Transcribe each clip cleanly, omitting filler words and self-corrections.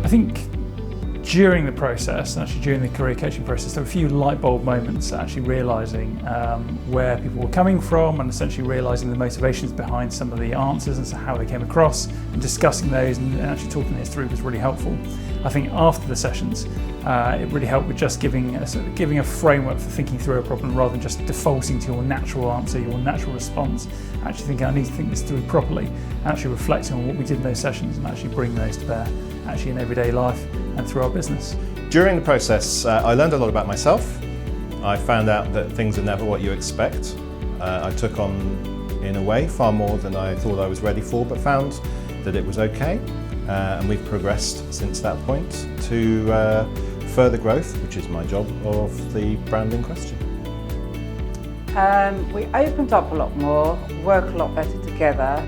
I think during the process, and actually during the career coaching process, there were a few light bulb moments, actually realising where people were coming from and essentially realising the motivations behind some of the answers and so how they came across, and discussing those and actually talking this through was really helpful. I think after the sessions, it really helped with just giving a framework for thinking through a problem rather than just defaulting to your natural answer, your natural response. Actually thinking, I need to think this through properly, and actually reflecting on what we did in those sessions and actually bring those to bear actually in everyday life and through our business. During the process, I learned a lot about myself. I found out that things are never what you expect. I took on, in a way, far more than I thought I was ready for, but found that it was okay. And we've progressed since that point to further growth, which is my job, of the brand in question. We opened up a lot more, work a lot better together.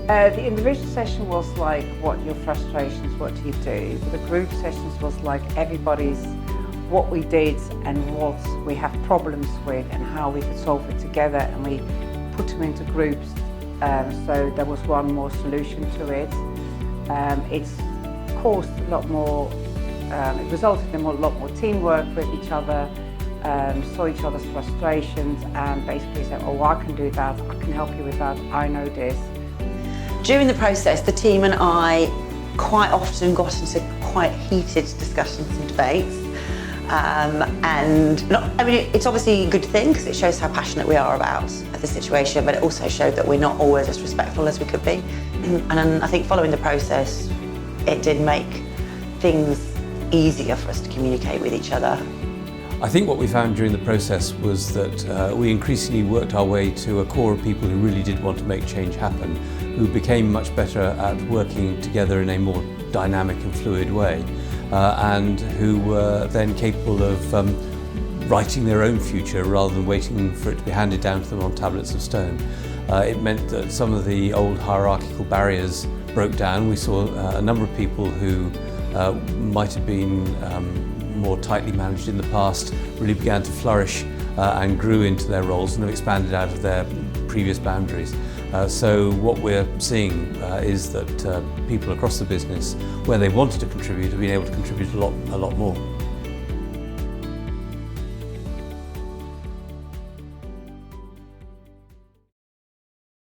The individual session was like, what are your frustrations, what do you do? The group sessions was like everybody's, what we did and what we have problems with and how we could solve it together, and we put them into groups, so there was one more solution to it. It's caused a lot more, it resulted in a lot more teamwork with each other, saw each other's frustrations and basically said, oh, I can do that, I can help you with that, I know this. During the process, the team and I quite often got into quite heated discussions and debates. It's obviously a good thing because it shows how passionate we are about the situation, but it also showed that we're not always as respectful as we could be. And I think following the process, it did make things easier for us to communicate with each other. I think what we found during the process was that we increasingly worked our way to a core of people who really did want to make change happen, who became much better at working together in a more dynamic and fluid way, and who were then capable of writing their own future rather than waiting for it to be handed down to them on tablets of stone. It meant that some of the old hierarchical barriers broke down. We saw a number of people who might have been more tightly managed in the past really began to flourish and grew into their roles and have expanded out of their previous boundaries. So what we're seeing is that people across the business, where they wanted to contribute, have been able to contribute a lot more.